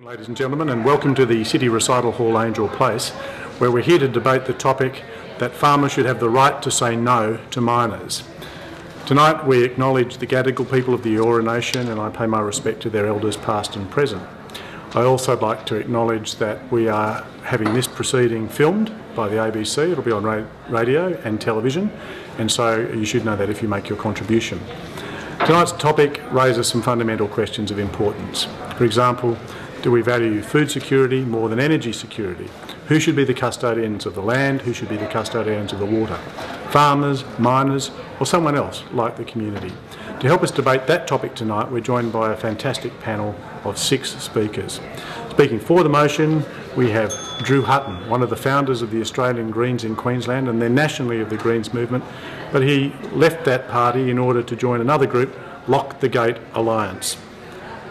Ladies and gentlemen, and welcome to the City Recital Hall, Angel Place, where we're here to debate the topic that farmers should have the right to say no to miners. Tonight we acknowledge the Gadigal people of the Eora Nation, and I pay my respect to their elders past and present. I also like to acknowledge that we are having this proceeding filmed by the ABC. It'll be on radio and television, and so you should know that if you make your contribution. Tonight's topic raises some fundamental questions of importance. For example, do we value food security more than energy security? Who should be the custodians of the land? Who should be the custodians of the water? Farmers, miners, or someone else like the community? To help us debate that topic tonight, we're joined by a fantastic panel of 6 speakers. Speaking for the motion, we have Drew Hutton, one of the founders of the Australian Greens in Queensland and then nationally of the Greens movement, but he left that party in order to join another group, Lock the Gate Alliance.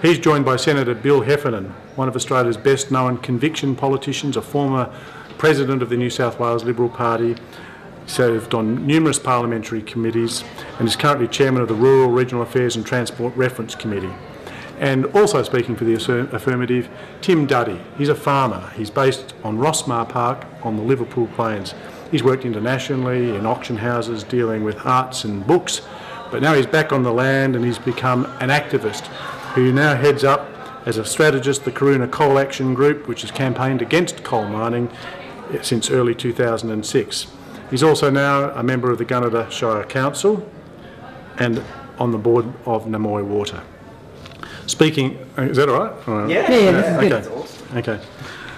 He's joined by Senator Bill Heffernan, one of Australia's best-known conviction politicians, a former president of the New South Wales Liberal Party, served on numerous parliamentary committees and is currently chairman of the Rural, Regional Affairs and Transport Reference Committee. And also speaking for the affirmative, Tim Duddy. He's a farmer. He's based on Rossmar Park on the Liverpool Plains. He's worked internationally in auction houses dealing with arts and books, but now he's back on the land and he's become an activist who now heads up as a strategist the Karoona Coal Action Group, which has campaigned against coal mining since early 2006. He's also now a member of the Gunnedah Shire Council and on the board of Namoy Water. Speaking, is that all right? Yeah. Okay.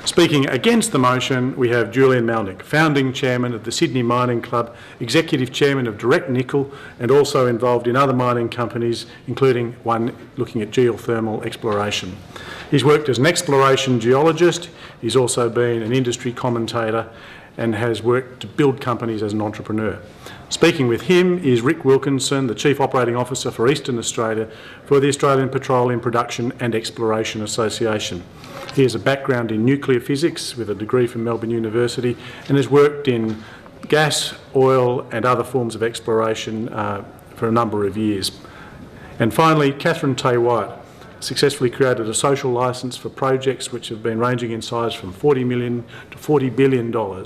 Speaking against the motion, we have Julian Malnick, founding chairman of the Sydney Mining Club, executive chairman of Direct Nickel, and also involved in other mining companies, including one looking at geothermal exploration. He's worked as an exploration geologist. He's also been an industry commentator and has worked to build companies as an entrepreneur. Speaking with him is Rick Wilkinson, the Chief Operating Officer for Eastern Australia for the Australian Petroleum Production and Exploration Association. He has a background in nuclear physics with a degree from Melbourne University and has worked in gas, oil and other forms of exploration for a number of years. And finally, Catherine Tay-White successfully created a social licence for projects which have been ranging in size from $40 million to $40 billion.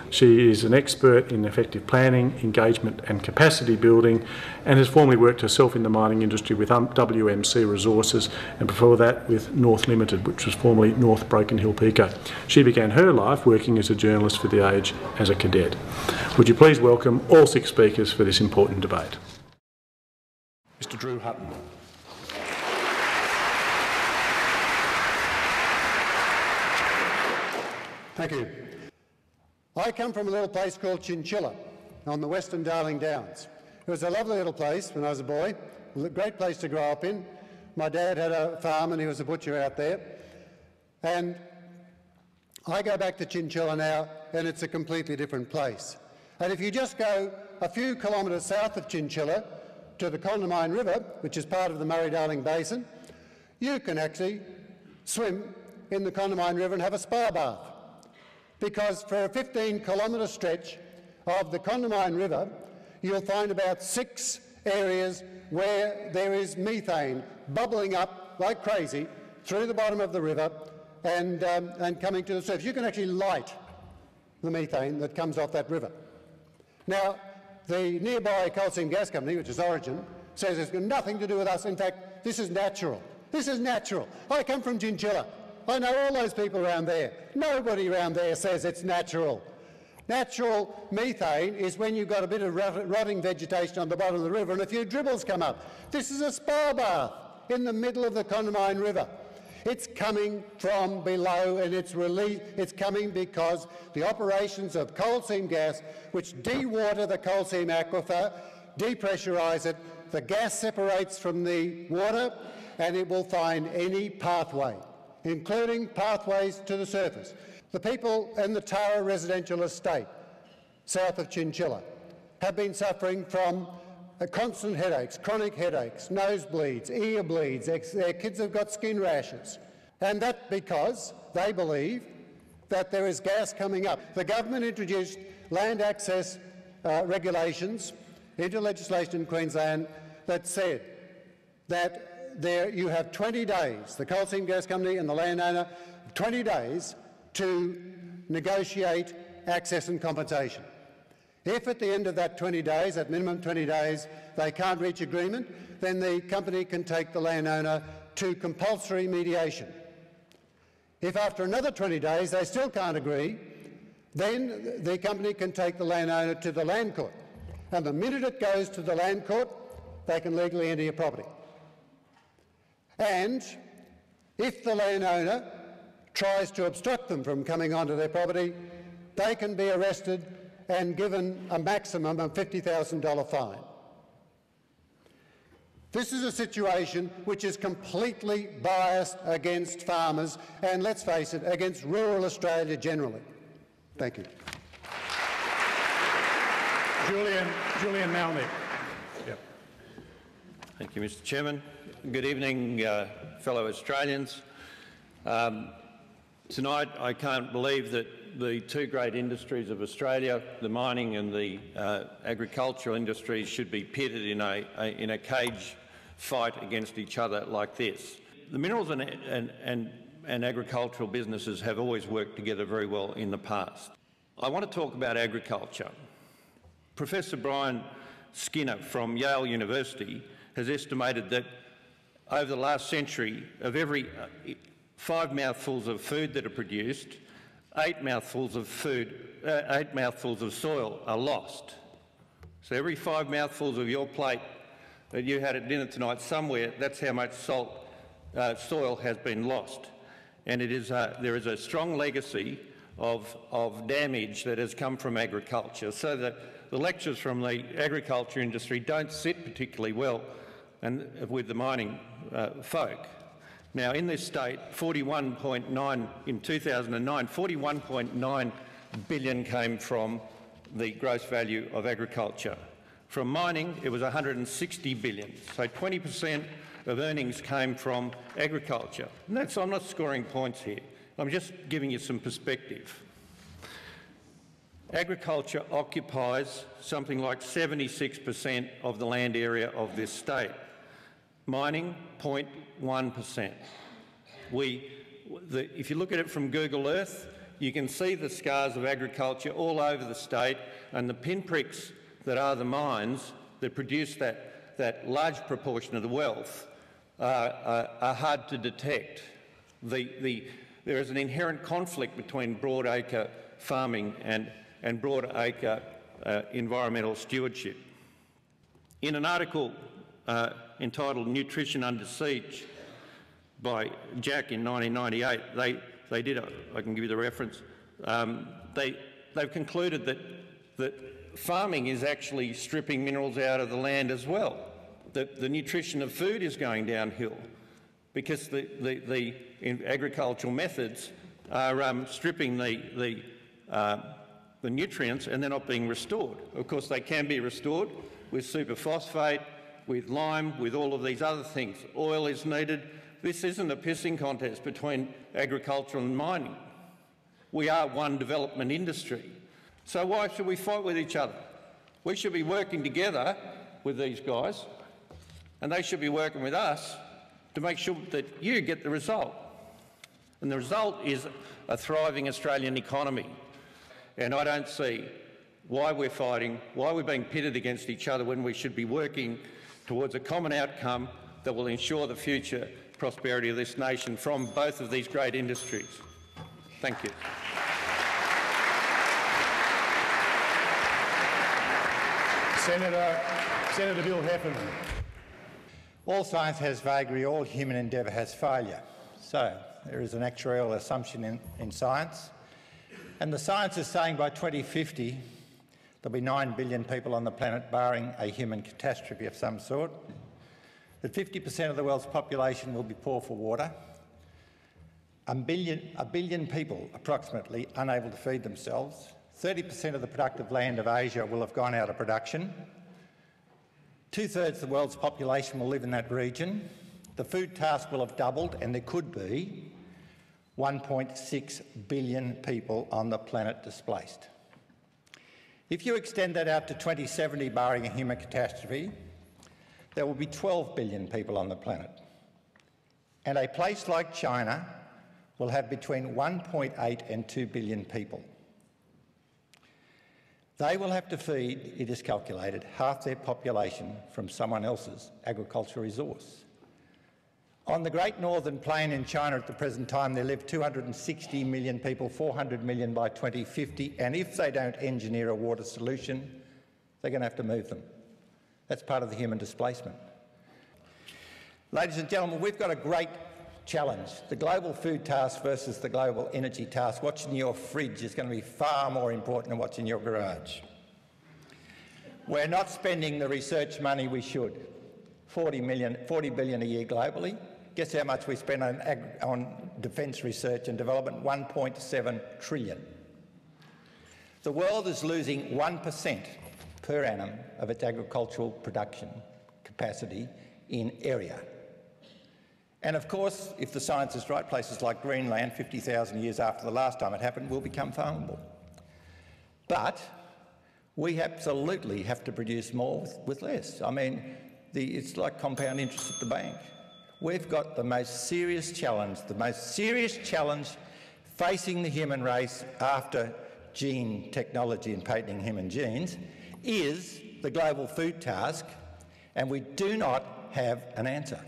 She is an expert in effective planning, engagement and capacity building and has formerly worked herself in the mining industry with WMC Resources and before that with North Limited, which was formerly North Broken Hill Pico. She began her life working as a journalist for The Age as a cadet. Would you please welcome all 6 speakers for this important debate. Mr. Drew Hutton. Thank you. I come from a little place called Chinchilla on the Western Darling Downs. It was a lovely little place when I was a boy, a great place to grow up in. My dad had a farm and he was a butcher out there. And I go back to Chinchilla now and it's a completely different place. And if you just go a few kilometres south of Chinchilla to the Condamine River, which is part of the Murray-Darling Basin, you can actually swim in the Condamine River and have a spa bath. Because for a 15-kilometre stretch of the Condamine River, you'll find about 6 areas where there is methane bubbling up like crazy through the bottom of the river and coming to the surface. You can actually light the methane that comes off that river. Now, the nearby coal seam gas company, which is Origin, says it's got nothing to do with us. In fact, this is natural. This is natural. I come from Chinchilla. I know all those people around there. Nobody around there says it's natural. Natural methane is when you've got a bit of rotting vegetation on the bottom of the river and a few dribbles come up. This is a spa bath in the middle of the Condamine River. It's coming from below and it's coming because the operations of coal seam gas, which dewater the coal seam aquifer, depressurise it, the gas separates from the water and it will find any pathway, including pathways to the surface. The people in the Tara residential estate, south of Chinchilla, have been suffering from constant headaches, chronic headaches, nosebleeds, ear bleeds, their kids have got skin rashes. And that's because they believe that there is gas coming up. The government introduced land access regulations into legislation in Queensland that said that you have 20 days, the coal seam gas company and the landowner, 20 days to negotiate access and compensation. If at the end of that 20 days, at minimum 20 days, they can't reach agreement, then the company can take the landowner to compulsory mediation. If after another 20 days they still can't agree, then the company can take the landowner to the land court. And the minute it goes to the land court, they can legally enter your property. And if the landowner tries to obstruct them from coming onto their property, they can be arrested and given a maximum of $50,000 fine. This is a situation which is completely biased against farmers and, let's face it, against rural Australia generally. Thank you. Julian Malnick. Yep. Thank you, Mr. Chairman. Good evening, fellow Australians. Tonight I can't believe that the two great industries of Australia, the mining and the agricultural industries, should be pitted in a cage fight against each other like this. The minerals and agricultural businesses have always worked together very well in the past. I want to talk about agriculture. Professor Brian Skinner from Yale University has estimated that over the last century, of every 5 mouthfuls of food that are produced, 8 mouthfuls of soil are lost. So every 5 mouthfuls of your plate that you had at dinner tonight somewhere, that's how much soil has been lost. And there is a strong legacy of damage that has come from agriculture, so that the lectures from the agriculture industry don't sit particularly well with the mining folk. Now, in this state, in 2009, 41.9 billion came from the gross value of agriculture. From mining, it was 160 billion. So 20% of earnings came from agriculture. And I'm not scoring points here. I'm just giving you some perspective. Agriculture occupies something like 76% of the land area of this state. Mining, 0.1%. If you look at it from Google Earth, you can see the scars of agriculture all over the state, and the pinpricks that are the mines that produce that large proportion of the wealth are hard to detect. There is an inherent conflict between broadacre farming and broadacre environmental stewardship. In an article entitled "Nutrition Under Siege" by Jack in 1998, they did, I can give you the reference, they've concluded that farming is actually stripping minerals out of the land as well. That the nutrition of food is going downhill because the agricultural methods are stripping the nutrients, and they're not being restored. Of course, they can be restored with superphosphate, with lime, with all of these other things. Oil is needed. This isn't a pissing contest between agriculture and mining. We are one development industry. So why should we fight with each other? We should be working together with these guys, and they should be working with us to make sure that you get the result. And the result is a thriving Australian economy. And I don't see why we're fighting, why we're being pitted against each other when we should be working towards a common outcome that will ensure the future prosperity of this nation from both of these great industries. Thank you. Senator Bill Heffernan. All science has vagary, all human endeavour has failure. So there is an actuarial assumption in science. And the science is saying by 2050 there'll be 9 billion people on the planet, barring a human catastrophe of some sort, that 50% of the world's population will be poor for water, a billion people approximately unable to feed themselves, 30% of the productive land of Asia will have gone out of production, 2/3 of the world's population will live in that region, the food task will have doubled, and there could be 1.6 billion people on the planet displaced. If you extend that out to 2070, barring a human catastrophe, there will be 12 billion people on the planet. And a place like China will have between 1.8 and 2 billion people. They will have to feed, it is calculated, half their population from someone else's agricultural resource. On the Great Northern Plain in China at the present time, there live 260 million people, 400 million by 2050, and if they don't engineer a water solution, they're going to have to move them. That's part of the human displacement. Ladies and gentlemen, we've got a great challenge. The global food task versus the global energy task. What's in your fridge is going to be far more important than what's in your garage. We're not spending the research money we should. 40 billion a year globally. Guess how much we spend on defence research and development? 1.7 trillion. The world is losing 1% per annum of its agricultural production capacity in area. And of course, if the science is right, places like Greenland, 50,000 years after the last time it happened, will become farmable. But we absolutely have to produce more with less. I mean, it's like compound interest at the bank. We've got the most serious challenge facing the human race after gene technology and patenting human genes is the global food task, and we do not have an answer.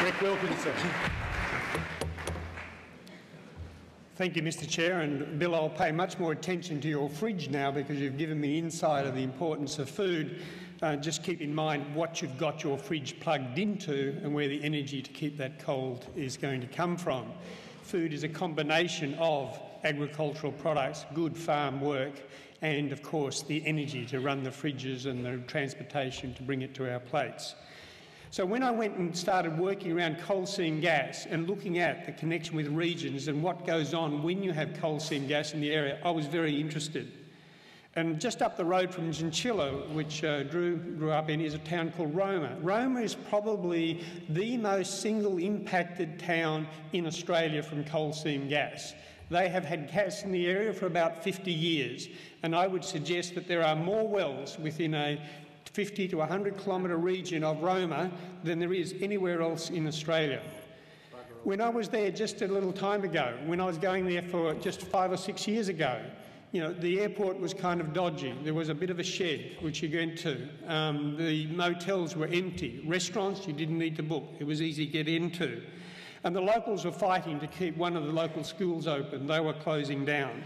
Rick Wilkinson. Thank you, Mr. Chair, and Bill, I'll pay much more attention to your fridge now because you've given me insight of the importance of food. Just keep in mind what you've got your fridge plugged into and where the energy to keep that cold is going to come from. Food is a combination of agricultural products, good farm work, and of course the energy to run the fridges and the transportation to bring it to our plates. So when I went and started working around coal seam gas and looking at the connection with regions and what goes on when you have coal seam gas in the area, I was very interested. And just up the road from Chinchilla, which Drew grew up in, is a town called Roma. Roma is probably the most single impacted town in Australia from coal seam gas. They have had gas in the area for about 50 years, and I would suggest that there are more wells within a 50 to 100 kilometre region of Roma than there is anywhere else in Australia. When I was there just a little time ago, when I was going there for just 5 or 6 years ago, you know, the airport was kind of dodgy. There was a bit of a shed which you went to. The motels were empty. Restaurants you didn't need to book. It was easy to get into. And the locals were fighting to keep one of the local schools open. They were closing down.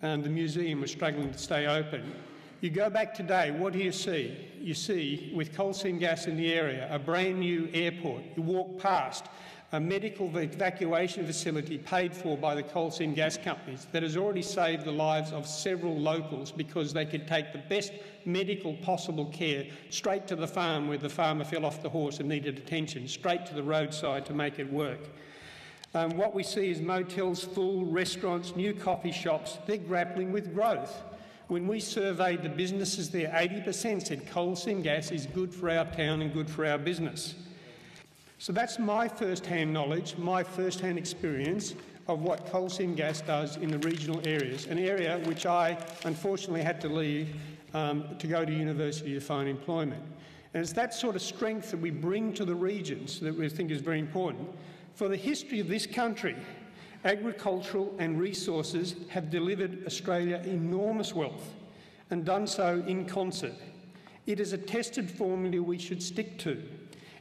And the museum was struggling to stay open. You go back today, what do you see? You see, with coal seam gas in the area, a brand new airport. You walk past a medical evacuation facility paid for by the coal seam gas companies that has already saved the lives of several locals because they could take the best medical possible care straight to the farm where the farmer fell off the horse and needed attention, straight to the roadside to make it work. What we see is motels full, restaurants, new coffee shops. They're grappling with growth. When we surveyed the businesses there, 80% said coal seam gas is good for our town and good for our business. So that's my first-hand knowledge, my first-hand experience of what coal seam gas does in the regional areas, an area which I unfortunately had to leave to go to university to find employment. And it's that sort of strength that we bring to the regions that we think is very important. For the history of this country, agricultural and resources have delivered Australia enormous wealth and done so in concert. It is a tested formula we should stick to.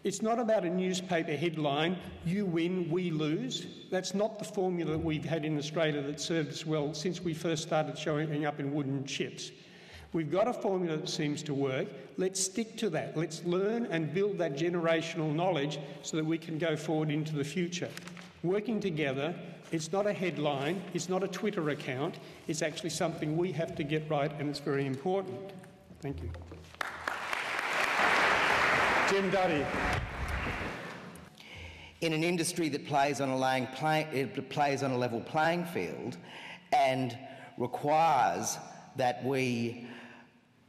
It's not about a newspaper headline, you win, we lose. That's not the formula that we've had in Australia that served us well since we first started showing up in wooden ships. We've got a formula that seems to work. Let's stick to that. Let's learn and build that generational knowledge so that we can go forward into the future. Working together, it's not a headline, it's not a Twitter account, it's actually something we have to get right, and it's very important. Thank you. Jim Duddy. In an industry that plays on a level playing field and requires that we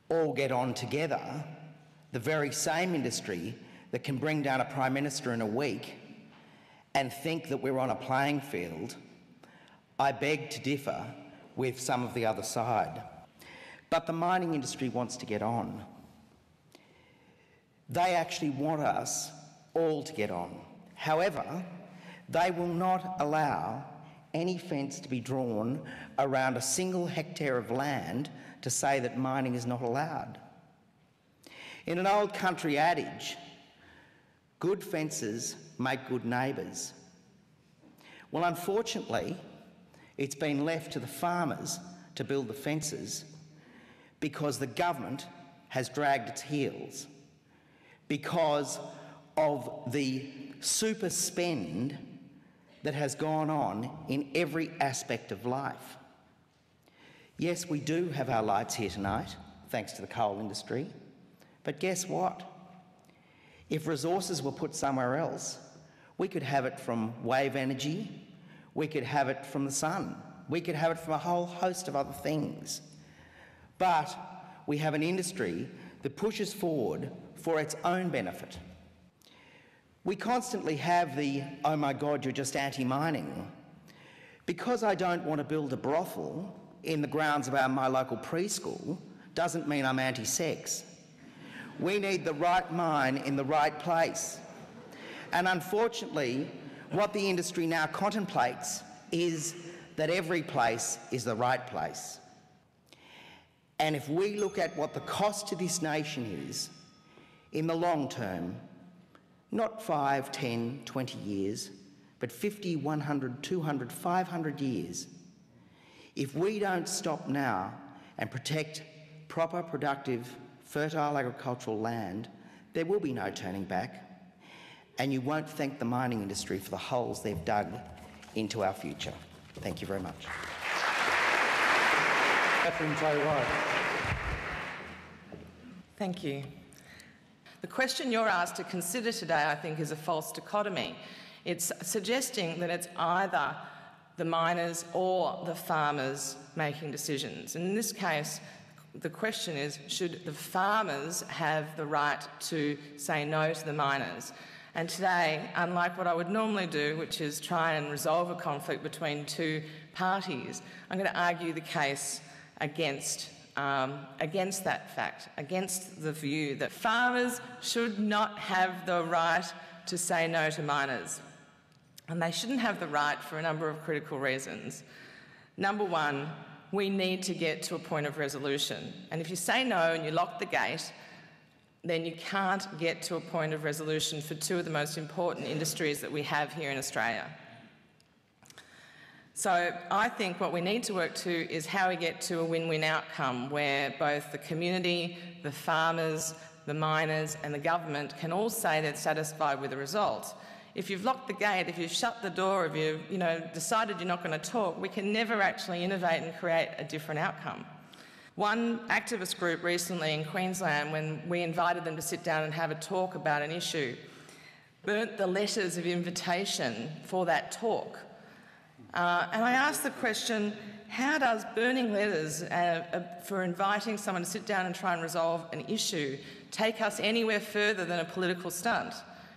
all get on together, the very same industry that can bring down a Prime Minister in a week and think that we're on a playing field, I beg to differ with some of the other side. But the mining industry wants to get on. They actually want us all to get on. However, they will not allow any fence to be drawn around a single hectare of land to say that mining is not allowed. In an old country adage, good fences make good neighbours. Well, unfortunately, it's been left to the farmers to build the fences because the government has dragged its heels, because of the super spend that has gone on in every aspect of life. Yes, we do have our lights here tonight, thanks to the coal industry, but guess what? If resources were put somewhere else, we could have it from wave energy, we could have it from the sun, we could have it from a whole host of other things. But we have an industry that pushes forward for its own benefit. We constantly have the, oh my God, you're just anti-mining. Because I don't want to build a brothel in the grounds of my local preschool doesn't mean I'm anti-sex. We need the right mine in the right place. And unfortunately, what the industry now contemplates is that every place is the right place. And if we look at what the cost to this nation is in the long term, not 5, 10, 20 years, but 50, 100, 200, 500 years, if we don't stop now and protect proper, productive, fertile agricultural land, there will be no turning back, and you won't thank the mining industry for the holes they've dug into our future. Thank you very much. Catherine Tay-Wright. Thank you. The question you're asked to consider today, I think, is a false dichotomy. It's suggesting that it's either the miners or the farmers making decisions. And in this case, the question is, should the farmers have the right to say no to the miners? And today, unlike what I would normally do, which is try and resolve a conflict between two parties, I'm going to argue the case against that fact, against the view that farmers should not have the right to say no to miners. And they shouldn't have the right for a number of critical reasons. Number one, we need to get to a point of resolution. And if you say no and you lock the gate, then you can't get to a point of resolution for two of the most important industries that we have here in Australia. So I think what we need to work to is how we get to a win-win outcome where both the community, the farmers, the miners and the government can all say they're satisfied with the result. If you've locked the gate, if you've shut the door, if you've decided you're not going to talk, we can never actually innovate and create a different outcome. One activist group recently in Queensland, when we invited them to sit down and have a talk about an issue, burnt the letters of invitation for that talk. And I asked the question, how does burning letters for inviting someone to sit down and try and resolve an issue take us anywhere further than a political stunt?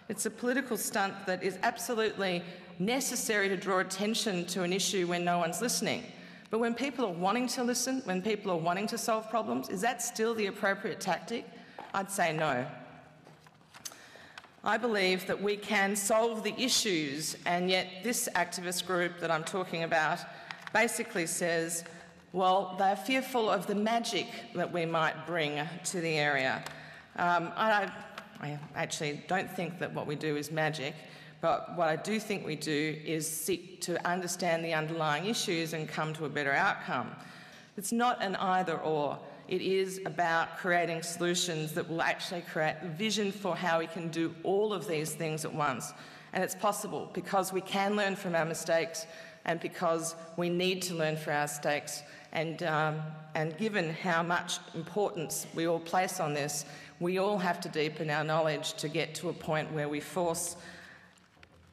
It's a political stunt that is absolutely necessary to draw attention to an issue when no one's listening. But when people are wanting to listen, when people are wanting to solve problems, is that still the appropriate tactic? I'd say no. I believe that we can solve the issues, and yet this activist group that I'm talking about basically says, well, they're fearful of the magic that we might bring to the area. I actually don't think that what we do is magic, but what I do think we do is seek to understand the underlying issues and come to a better outcome. It's not an either-or. It is about creating solutions that will actually create a vision for how we can do all of these things at once. And it's possible because we can learn from our mistakes and because we need to learn from our mistakes. And given how much importance we all place on this, we all have to deepen our knowledge to get to a point where we force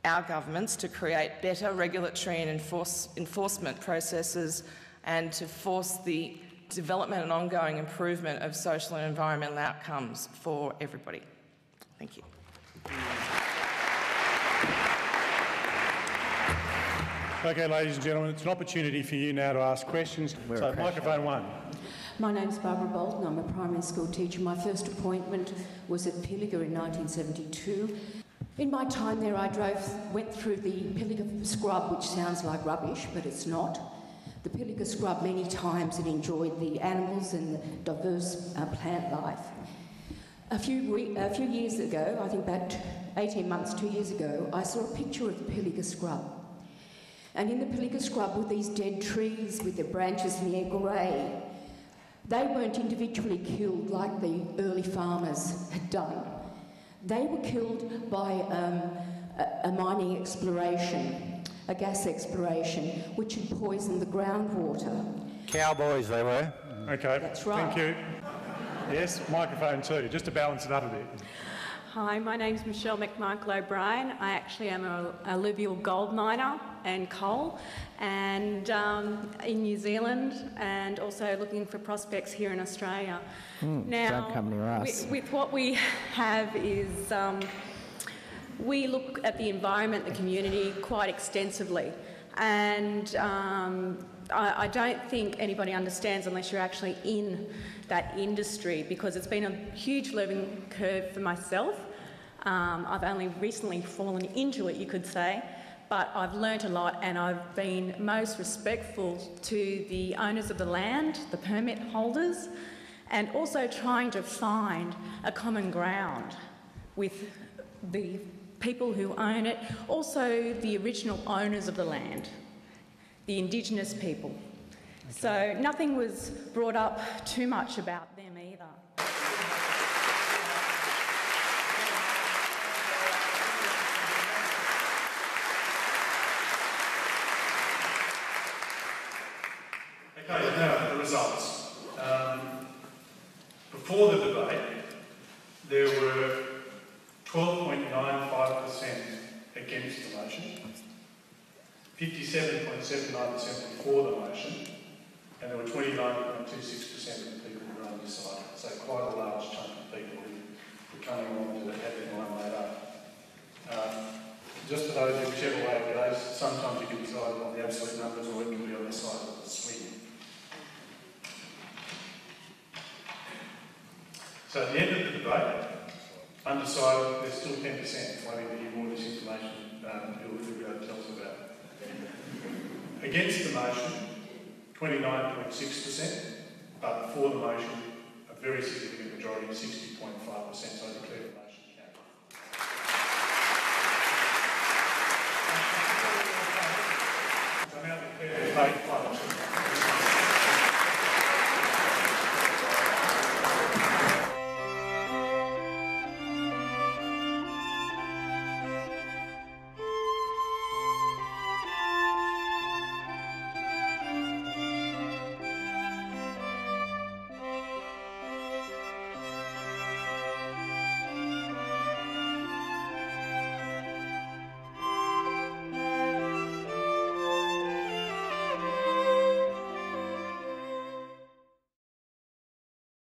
our governments to create better regulatory and enforcement processes and to force the development and ongoing improvement of social and environmental outcomes for everybody. Thank you. Okay, ladies and gentlemen, it's an opportunity for you now to ask questions. So, microphone one. My name's Barbara Bolton. I'm a primary school teacher. My first appointment was at Pilliga in 1972. In my time there, I went through the Pilliga scrub, which sounds like rubbish, but it's not. The Pilliga scrub many times and enjoyed the animals and the diverse plant life. A few years ago, I think about 18 months, 2 years ago, I saw a picture of the Pilliga scrub. And in the Pilliga scrub were these dead trees with their branches near grey. They weren't individually killed like the early farmers had done. They were killed by a mining exploration, a gas exploration, which had poisoned the groundwater. Cowboys they were. Okay, That's right. thank you. Yes, microphone 2, just to balance it up a bit. Hi, my name's Michelle McMichael O'Brien. I actually am an alluvial gold miner and coal, and in New Zealand, and also looking for prospects here in Australia. Now, don't come near us. With what we have is we look at the environment, the community quite extensively, and I don't think anybody understands unless you're actually in that industry, because it's been a huge learning curve for myself. I've only recently fallen into it, you could say, but I've learnt a lot, and I've been most respectful to the owners of the land, the permit holders, and also trying to find a common ground with the people who own it, also the original owners of the land, the Indigenous people. Okay. So nothing was brought up too much about them either. Okay, now the results. Before the debate, there were 12.95% against the motion, 57.79% for the motion, and there were 29.26% of the people who were undecided. So quite a large chunk of people who were coming along to have their mind made up. Just for those, whichever way it goes, sometimes you can decide on the absolute numbers, or it can be on the side of the swing. So at the end of the debate, undecided, there's still 10% waiting to hear more of this information Bill tells us about. Against the motion, 29.6%, but for the motion, a very significant majority, 60.5%, so I declare the motion